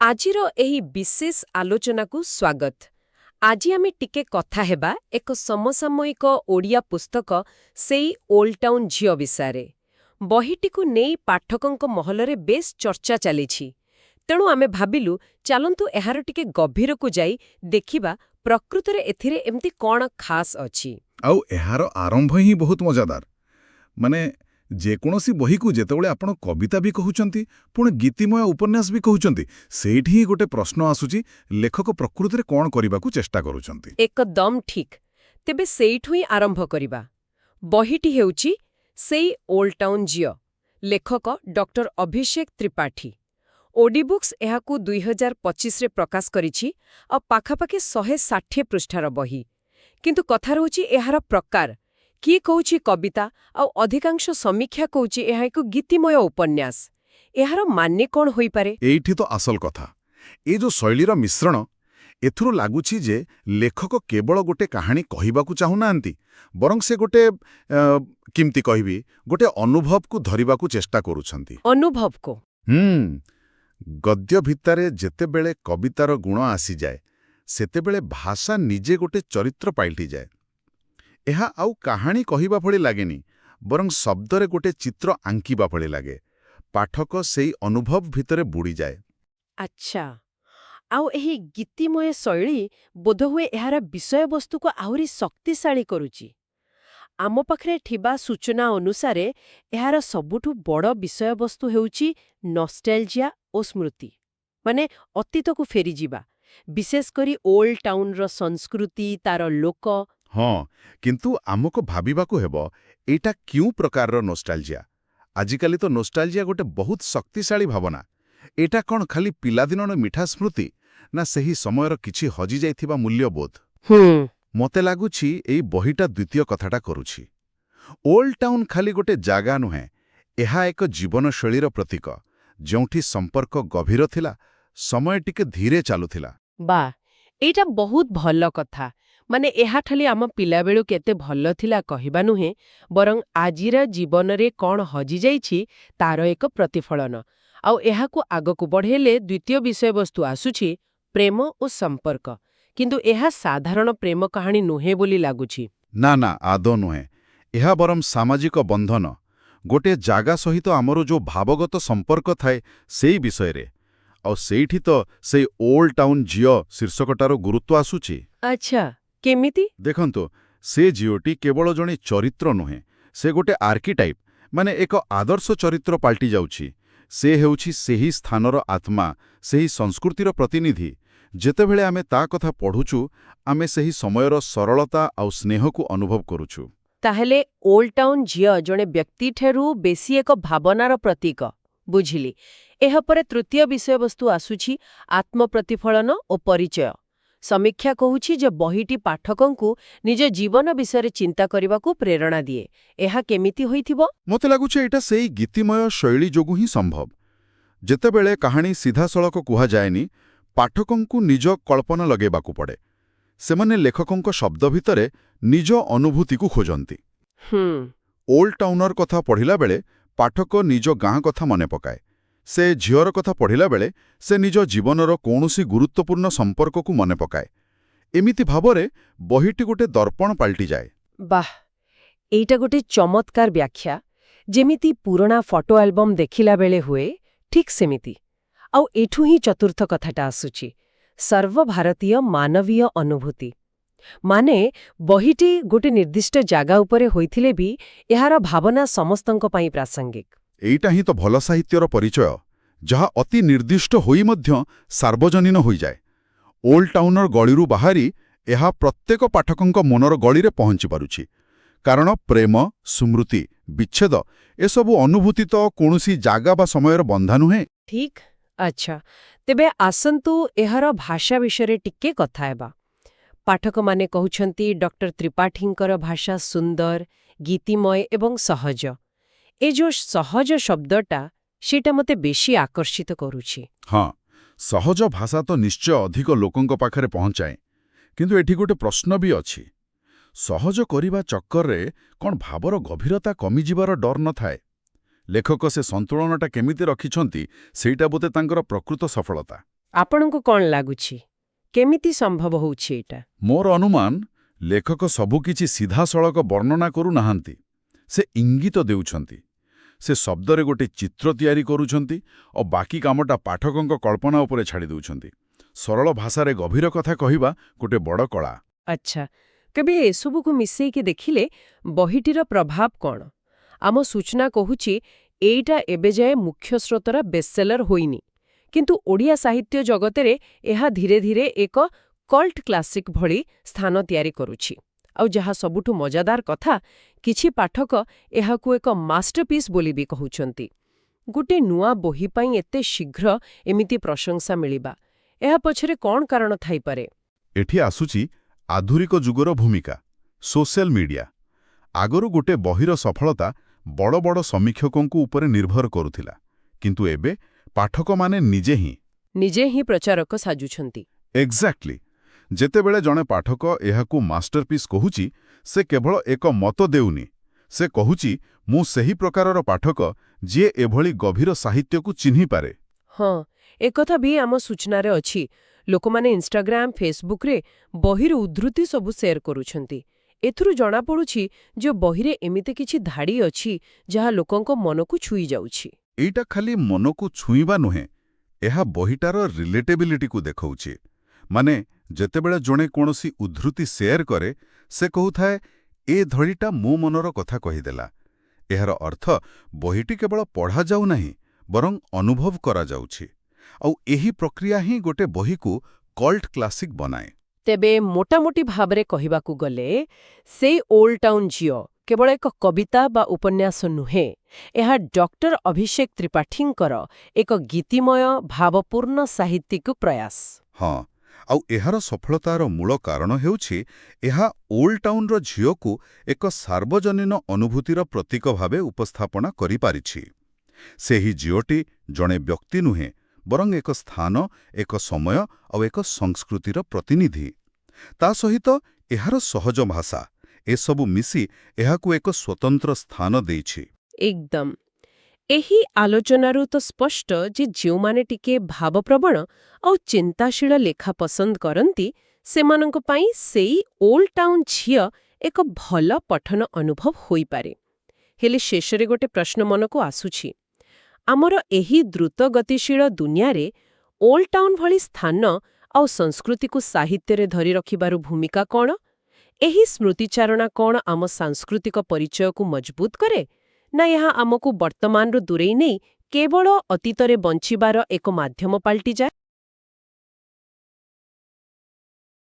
ଆଜିର ଏହି ବିଶେଷ ଆଲୋଚନାକୁ ସ୍ୱାଗତ। ଆଜି ଆମେ ଟିକେ କଥା ହେବା ଏକ ସମସାମୟିକ ଓଡ଼ିଆ ପୁସ୍ତକ ସେଇ ଓଲ୍ଡ ଟାଉନ୍ ଝିଅ ବିଷୟରେ। ବହିଟିକୁ ନେଇ ପାଠକଙ୍କ ମହଲରେ ବେଶ୍ ଚର୍ଚ୍ଚା ଚାଲିଛି। ତେଣୁ ଆମେ ଭାବିଲୁ ଚାଲନ୍ତୁ ଏହାର ଟିକେ ଗଭୀରକୁ ଯାଇ ଦେଖିବା ପ୍ରକୃତରେ ଏଥିରେ ଏମିତି କ'ଣ ଖାସ୍ ଅଛି। ଆଉ ଏହାର ଆରମ୍ଭ ହିଁ ବହୁତ ମଜାଦାର। ମାନେ ଯେକୌଣସି ବହିକୁ ଯେତେବେଳେ ଆପଣ କବିତା ବି କହୁଛନ୍ତି ପୁଣି ଗୀତିମୟ ଉପନ୍ୟାସ ବି କହୁଛନ୍ତି, ସେଇଠି ହିଁ ଗୋଟେ ପ୍ରଶ୍ନ ଆସୁଛି, ଲେଖକ ପ୍ରକୃତରେ କ'ଣ କରିବାକୁ ଚେଷ୍ଟା କରୁଛନ୍ତି। ଏକଦମ ଠିକ୍। ତେବେ ସେଇଠୁ ହିଁ ଆରମ୍ଭ କରିବା। ବହିଟି ହେଉଛି ସେଇ ଓଲ୍ଡ ଟାଉନ୍ ଝିଅ। ଲେଖକ ଡକ୍ଟର ଅଭିଷେକ ତ୍ରିପାଠୀ। ଓଡିବୁକ୍ସ ଏହାକୁ 2025ରେ ପ୍ରକାଶ କରିଛି ଆଉ ପାଖାପାଖି 160 ପୃଷ୍ଠାର ବହି। କିନ୍ତୁ କଥା ରହୁଛି ଏହାର ପ୍ରକାର। କିଏ କହୁଛି କବିତା ଆଉ ଅଧିକାଂଶ ସମୀକ୍ଷା କହୁଛି ଏହା ଏକ ଗୀତିମୟ ଉପନ୍ୟାସ। ଏହାର ମାନେ କ'ଣ ହୋଇପାରେ? ଏଇଠି ତ ଅସଲ କଥା। ଏ ଯୋଉ ଶୈଳୀର ମିଶ୍ରଣ, ଏଥିରୁ ଲାଗୁଛି ଯେ ଲେଖକ କେବଳ ଗୋଟେ କାହାଣୀ କହିବାକୁ ଚାହୁଁନାହାନ୍ତି, ବରଂ ସେ କେମିତି କହିବି, ଗୋଟେ ଅନୁଭବକୁ ଧରିବାକୁ ଚେଷ୍ଟା କରୁଛନ୍ତି। ଅନୁଭବକୁ? ଗଦ୍ୟ ଭିତରେ ଯେତେବେଳେ କବିତାର ଗୁଣ ଆସିଯାଏ, ସେତେବେଳେ ଭାଷା ନିଜେ ଗୋଟେ ଚରିତ୍ର ପାଲଟିଯାଏ। ଏହା ଆଉ କାହାଣୀ କହିବା ଭଳି ଲାଗେନି, ବରଂ ଶବ୍ଦରେ ଗୋଟେ ଚିତ୍ର ଆଙ୍କିବା ଭଳି ଲାଗେ। ପାଠକ ସେଇ ଅନୁଭବ ଭିତରେ ବୁଡ଼ିଯାଏ। ଆଚ୍ଛା। ଆଉ ଏହି ଗୀତିମୟ ଶୈଳୀ ବୋଧହୁଏ ଏହାର ବିଷୟବସ୍ତୁକୁ ଆହୁରି ଶକ୍ତିଶାଳୀ କରୁଛି। ଆମ ପାଖରେ ଥିବା ସୂଚନା ଅନୁସାରେ ଏହାର ସବୁଠୁ ବଡ଼ ବିଷୟବସ୍ତୁ ହେଉଛି ନଷ୍ଟାଲଜିଆ ଓ ସ୍ମୃତି। ମାନେ ଅତୀତକୁ ଫେରିଯିବା, ବିଶେଷ କରି ଓଲ୍ଡ ଟାଉନ୍ର ସଂସ୍କୃତି, ତାର ଲୋକ। ହଁ, କିନ୍ତୁ ଆମକୁ ଭାବିବାକୁ ହେବ ଏଇଟା କେଉଁ ପ୍ରକାରର ନୋଷ୍ଟାଲଜିଆ। ଆଜିକାଲି ତ ନୋଷ୍ଟାଲଜିଆ ଗୋଟେ ବହୁତ ଶକ୍ତିଶାଳୀ ଭାବନା। ଏଇଟା କ'ଣ ଖାଲି ପିଲାଦିନର ମିଠା ସ୍ମୃତି, ନା ସେହି ସମୟର କିଛି ହଜିଯାଇଥିବା ମୂଲ୍ୟବୋଧ? ମୋତେ ଲାଗୁଛି ଏଇ ବହିଟା ଦ୍ୱିତୀୟ କଥାଟା କରୁଛି। ଓଲ୍ଡ ଟାଉନ୍ ଖାଲି ଗୋଟେ ଜାଗା ନୁହେଁ, ଏହା ଏକ ଜୀବନଶୈଳୀର ପ୍ରତୀକ, ଯେଉଁଠି ସମ୍ପର୍କ ଗଭୀର ଥିଲା, ସମୟ ଟିକେ ଧୀରେ ଚାଲୁଥିଲା। ବାଃ, ଏଇଟା ବହୁତ ଭଲ କଥା। ମାନେ ଏହା ଖାଲି ଆମ ପିଲାବେଳୁ କେତେ ଭଲ ଥିଲା କହିବା ନୁହେଁ, ବରଂ ଆଜିର ଜୀବନରେ କ'ଣ ହଜିଯାଇଛି ତାର ଏକ ପ୍ରତିଫଳନ। ଆଉ ଏହାକୁ ଆଗକୁ ବଢ଼େଇଲେ ଦ୍ୱିତୀୟ ବିଷୟବସ୍ତୁ ଆସୁଛି ପ୍ରେମ ଓ ସମ୍ପର୍କ। କିନ୍ତୁ ଏହା ସାଧାରଣ ପ୍ରେମ କାହାଣୀ ନୁହେଁ ବୋଲି ଲାଗୁଛି। ନା ନା, ଆଦୌ ନୁହେଁ। ଏହା ବରଂ ସାମାଜିକ ବନ୍ଧନ, ଗୋଟେ ଜାଗା ସହିତ ଆମର ଯୋଉ ଭାବଗତ ସମ୍ପର୍କ ଥାଏ ସେଇ ବିଷୟରେ। ଆଉ ସେଇଠି ତ ସେଇ ଓଲ୍ଡ ଟାଉନ୍ ଝିଅ ଶୀର୍ଷକଟାର ଗୁରୁତ୍ୱ ଆସୁଛି। ଆଚ୍ଛା, କେମିତି? ଦେଖନ୍ତୁ, ସେ ଝିଅଟି କେବଳ ଜଣେ ଚରିତ୍ର ନୁହେଁ, ସେ ଗୋଟେ ଆର୍କିଟାଇପ୍, ମାନେ ଏକ ଆଦର୍ଶ ଚରିତ୍ର ପାଲଟି ଯାଉଛି। ସେ ହେଉଛି ସେହି ସ୍ଥାନର ଆତ୍ମା, ସେହି ସଂସ୍କୃତିର ପ୍ରତିନିଧି। ଯେତେବେଳେ ଆମେ ତା କଥା ପଢ଼ୁଛୁ, ଆମେ ସେହି ସମୟର ସରଳତା ଆଉ ସ୍ନେହକୁ ଅନୁଭବ କରୁଛୁ। ତାହେଲେ ଓଲ୍ଡ ଟାଉନ୍ ଝିଅ ଜଣେ ବ୍ୟକ୍ତିଠାରୁ ବେଶୀ ଏକ ଭାବନାର ପ୍ରତୀକ। ବୁଝିଲି। ଏହାପରେ ତୃତୀୟ ବିଷୟବସ୍ତୁ ଆସୁଛି ଆତ୍ମପ୍ରତିଫଳନ ଓ ପରିଚୟ। ସମୀକ୍ଷା କହୁଛି ଯେ ବହିଟି ପାଠକଙ୍କୁ ନିଜ ଜୀବନ ବିଷୟରେ ଚିନ୍ତା କରିବାକୁ ପ୍ରେରଣା ଦିଏ। ଏହା କେମିତି ହୋଇଥିବ? ମୋତେ ଲାଗୁଛି ଏଇଟା ସେଇ ଗୀତିମୟ ଶୈଳୀ ଯୋଗୁଁ ହିଁ ସମ୍ଭବ। ଯେତେବେଳେ କାହାଣୀ ସିଧାସଳଖ କୁହାଯାଏନି, ପାଠକଙ୍କୁ ନିଜ କଳ୍ପନା ଲଗେଇବାକୁ ପଡ଼େ। ସେମାନେ ଲେଖକଙ୍କ ଶବ୍ଦ ଭିତରେ ନିଜ ଅନୁଭୂତିକୁ ଖୋଜନ୍ତି। ଓଲ୍ଡ ଟାଉନର କଥା ପଢ଼ିଲା ବେଳେ ପାଠକ ନିଜ ଗାଁ କଥା ମନେ ପକାଏ। ସେ ଝିଅର କଥା ପଢ଼ିଲା ବେଳେ ସେ ନିଜ ଜୀବନର କୌଣସି ଗୁରୁତ୍ୱପୂର୍ଣ୍ଣ ସମ୍ପର୍କକୁ ମନେ ପକାଏ। ଏମିତି ଭାବରେ ବହିଟି ଗୋଟେ ଦର୍ପଣ ପାଲଟିଯାଏ। ବାଃ, ଏଇଟା ଗୋଟେ ଚମତ୍କାର ବ୍ୟାଖ୍ୟା। ଯେମିତି ପୁରୁଣା ଫଟୋ ଆଲବମ୍ ଦେଖିଲା ବେଳେ ହୁଏ, ଠିକ୍ ସେମିତି। ଆଉ ଏଠୁ ହିଁ ଚତୁର୍ଥ କଥାଟା ଆସୁଛି, ସର୍ବଭାରତୀୟ ମାନବୀୟ ଅନୁଭୂତି। ମାନେ ବହିଟି ଗୋଟେ ନିର୍ଦ୍ଦିଷ୍ଟ ଜାଗା ଉପରେ ହୋଇଥିଲେ ବି ଏହାର ଭାବନା ସମସ୍ତଙ୍କ ପାଇଁ ପ୍ରାସଙ୍ଗିକ। ଏଇଟା ହିଁ ତ ଭଲ ସାହିତ୍ୟର ପରିଚୟ, ଯାହା ଅତି ନିର୍ଦ୍ଦିଷ୍ଟ ହୋଇ ମଧ୍ୟ ସାର୍ବଜନୀନ ହୋଇଯାଏ। ଓଲ୍ଡ ଟାଉନର ଗଳିରୁ ବାହାରି ଏହା ପ୍ରତ୍ୟେକ ପାଠକଙ୍କ ମନର ଗଳିରେ ପହଞ୍ଚି ପାରୁଛି। କାରଣ ପ୍ରେମ, ସ୍ମୃତି, ବିଚ୍ଛେଦ ଏସବୁ ଅନୁଭୂତି ତ କୌଣସି ଜାଗା ବା ସମୟର ବନ୍ଧା ନୁହେଁ। ଠିକ୍। ଆଚ୍ଛା, ତେବେ ଆସନ୍ତୁ ଏହାର ଭାଷା ବିଷୟରେ ଟିକେ କଥା ହେବା। ପାଠକମାନେ କହୁଛନ୍ତି ଡକ୍ଟର ତ୍ରିପାଠୀଙ୍କର ଭାଷା ସୁନ୍ଦର, ଗୀତିମୟ ଏବଂ ସହଜ। ଏ ଯୋଉ ସହଜ ଶବ୍ଦଟା, ସେଇଟା ମୋତେ ବେଶୀ ଆକର୍ଷିତ କରୁଛି। ହଁ, ସହଜ ଭାଷା ତ ନିଶ୍ଚୟ ଅଧିକ ଲୋକଙ୍କ ପାଖରେ ପହଞ୍ଚାଏ। କିନ୍ତୁ ଏଠି ଗୋଟେ ପ୍ରଶ୍ନ ବି ଅଛି। ସହଜ କରିବା ଚକ୍କରରେ କ'ଣ ଭାବର ଗଭୀରତା କମିଯିବାର ଡର ନଥାଏ? ଲେଖକ ସେ ସନ୍ତୁଳନଟା କେମିତି ରଖିଛନ୍ତି, ସେଇଟା ବୋଧେ ତାଙ୍କର ପ୍ରକୃତ ସଫଳତା। ଆପଣଙ୍କୁ କ'ଣ ଲାଗୁଛି କେମିତି ସମ୍ଭବ ହେଉଛି ଏଇଟା? ମୋର ଅନୁମାନ ଲେଖକ ସବୁକିଛି ସିଧାସଳଖ ବର୍ଣ୍ଣନା କରୁନାହାନ୍ତି। ସେ ଇଙ୍ଗିତ ଦେଉଛନ୍ତି। ସେ ଶବ୍ଦରେ ଗୋଟେ ଚିତ୍ର ତିଆରି କରୁଛନ୍ତି ଓ ବାକି କାମଟା ପାଠକଙ୍କ କଳ୍ପନା ଉପରେ ଛାଡ଼ି ଦେଉଛନ୍ତି। ସରଳ ଭାଷାରେ ଗଭୀର କଥା କହିବା ଗୋଟେ ବଡ଼ କଳା। ଆଚ୍ଛା, କେବେ ଏସବୁକୁ ମିଶେଇକି ଦେଖିଲେ ବହିଟିର ପ୍ରଭାବ କ'ଣ? ଆମ ସୂଚନା କହୁଛି ଏଇଟା ଏବେ ଯାଏ ମୁଖ୍ୟ ସ୍ରୋତର ବେଷ୍ଟସେଲର ହୋଇନି, କିନ୍ତୁ ଓଡ଼ିଆ ସାହିତ୍ୟ ଜଗତରେ ଏହା ଧୀରେ ଧୀରେ ଏକ କଲ୍ଟ କ୍ଲାସିକ୍ ଭଳି ସ୍ଥାନ ତିଆରି କରୁଛି। ଆଉ ଯାହା ସବୁଠୁ ମଜାଦାର କଥା, କିଛି ପାଠକ ଏହାକୁ ଏକ ମାଷ୍ଟରପିସ୍ ବୋଲି ବି କହୁଛନ୍ତି। ଗୋଟେ ନୂଆ ବହି ପାଇଁ ଏତେ ଶୀଘ୍ର ଏମିତି ପ୍ରଶଂସା ମିଳିବା, ଏହା ପଛରେ କ'ଣ କାରଣ ଥାଇପାରେ? ଏଠି ଆସୁଛି ଆଧୁନିକ ଯୁଗର ଭୂମିକା, ସୋସିଆଲ ମିଡିଆ। ଆଗରୁ ଗୋଟେ ବହିର ସଫଳତା ବଡ଼ ବଡ଼ ସମୀକ୍ଷକଙ୍କ ଉପରେ ନିର୍ଭର କରୁଥିଲା, କିନ୍ତୁ ଏବେ ପାଠକମାନେ ନିଜେ ହିଁ ପ୍ରଚାରକ ସାଜୁଛନ୍ତି। ଏକ୍ଜାକ୍ଟଲି। ଯେତେବେଳେ ଜଣେ ପାଠକ ଏହାକୁ ମାଷ୍ଟରପିସ୍ କହୁଛି, ସେ କେବଳ ଏକ ମତ ଦେଉନି। ସେ କହୁଛି, ମୁଁ ସେହି ପ୍ରକାରର ପାଠକ ଯିଏ ଏଭଳି ଗଭୀର ସାହିତ୍ୟକୁ ଚିହ୍ନିପାରେ। ହଁ, ଏକଥା ବି ଆମ ସୂଚନାରେ ଅଛି। ଲୋକମାନେ ଇନଷ୍ଟାଗ୍ରାମ, ଫେସବୁକରେ ବହିର ଉଦ୍ଧୃତି ସବୁ ସେୟାର କରୁଛନ୍ତି। ଏଥିରୁ ଜଣାପଡ଼ୁଛି ଯେ ବହିରେ ଏମିତି କିଛି ଧାଡ଼ି ଅଛି ଯାହା ଲୋକଙ୍କ ମନକୁ ଛୁଇଁ ଯାଉଛି। ଏଇଟା ଖାଲି ମନକୁ ଛୁଇଁବା ନୁହେଁ, ଏହା ବହିଟାର ରିଲେଟେବିଲିଟିକୁ ଦେଖାଉଛି। ମାନେ, ଯେତେବେଳେ ଜଣେ କୌଣସି ଉଦ୍ଧୃତି ସେୟାର କରେ, ସେ କହୁଥାଏ, ଏ ଧଡ଼ିଟା ମୋ ମନର କଥା କହିଦେଲା। ଏହାର ଅର୍ଥ ବହିଟି କେବଳ ପଢ଼ାଯାଉ ନାହିଁ, ବରଂ ଅନୁଭବ କରାଯାଉଛି। ଆଉ ଏହି ପ୍ରକ୍ରିୟା ହିଁ ଗୋଟେ ବହିକୁ କଲ୍ଟ କ୍ଲାସିକ୍ ବନାଏ। ତେବେ ମୋଟାମୋଟି ଭାବରେ କହିବାକୁ ଗଲେ, ସେଇ ଓଲ୍ଡ ଟାଉନ୍ ଝିଅ କେବଳ ଏକ କବିତା ବା ଉପନ୍ୟାସ ନୁହେଁ, ଏହା ଡକ୍ଟର ଅଭିଷେକ ତ୍ରିପାଠୀଙ୍କର ଏକ ଗୀତିମୟ ଭାବପୂର୍ଣ୍ଣ ସାହିତ୍ୟିକ ପ୍ରୟାସ। ହଁ, ଆଉ ଏହାର ସଫଳତାର ମୂଳ କାରଣ ହେଉଛି ଏହା ଓଲ୍ଡ ଟାଉନ୍ର ଝିଅକୁ ଏକ ସାର୍ବଜନୀନ ଅନୁଭୂତିର ପ୍ରତୀକ ଭାବେ ଉପସ୍ଥାପନା କରିପାରିଛି। ସେହି ଝିଅଟି ଜଣେ ବ୍ୟକ୍ତି ନୁହେଁ, ବରଂ ଏକ ସ୍ଥାନ, ଏକ ସମୟ ଆଉ ଏକ ସଂସ୍କୃତିର ପ୍ରତିନିଧି। ତା ସହିତ ଏହାର ସହଜ ଭାଷା, ଏସବୁ ମିଶି ଏହାକୁ ଏକ ସ୍ୱତନ୍ତ୍ର ସ୍ଥାନ ଦେଇଛି। ଏକଦମ। ଏହି ଆଲୋଚନାରୁ ତ ସ୍ପଷ୍ଟ ଯେ ଯେଉଁମାନେ ଟିକେ ଭାବପ୍ରବଣ ଆଉ ଚିନ୍ତାଶୀଳ ଲେଖା ପସନ୍ଦ କରନ୍ତି, ସେମାନଙ୍କ ପାଇଁ ସେଇ ଓଲ୍ଡ ଟାଉନ୍ ଝିଅ ଏକ ଭଲ ପଠନ ଅନୁଭବ ହୋଇପାରେ। ହେଲେ ଶେଷରେ ଗୋଟେ ପ୍ରଶ୍ନ ମନକୁ ଆସୁଛି, ଆମର ଏହି ଦ୍ରୁତ ଗତିଶୀଳ ଦୁନିଆରେ ଓଲ୍ଡ ଟାଉନ୍ ଭଳି ସ୍ଥାନ ଆଉ ସଂସ୍କୃତିକୁ ସାହିତ୍ୟରେ ଧରି ରଖିବାର ଭୂମିକା କ'ଣ? ଏହି ସ୍ମୃତିଚାରଣା କ'ଣ ଆମ ସାଂସ୍କୃତିକ ପରିଚୟକୁ ମଜବୁତ କରେ, ନା ଏହା ଆମକୁ ବର୍ତ୍ତମାନରୁ ଦୂରେଇ ନେଇ କେବଳ ଅତୀତରେ ବଞ୍ଚିବାର ଏକ ମାଧ୍ୟମ ପାଲଟିଯାଏ?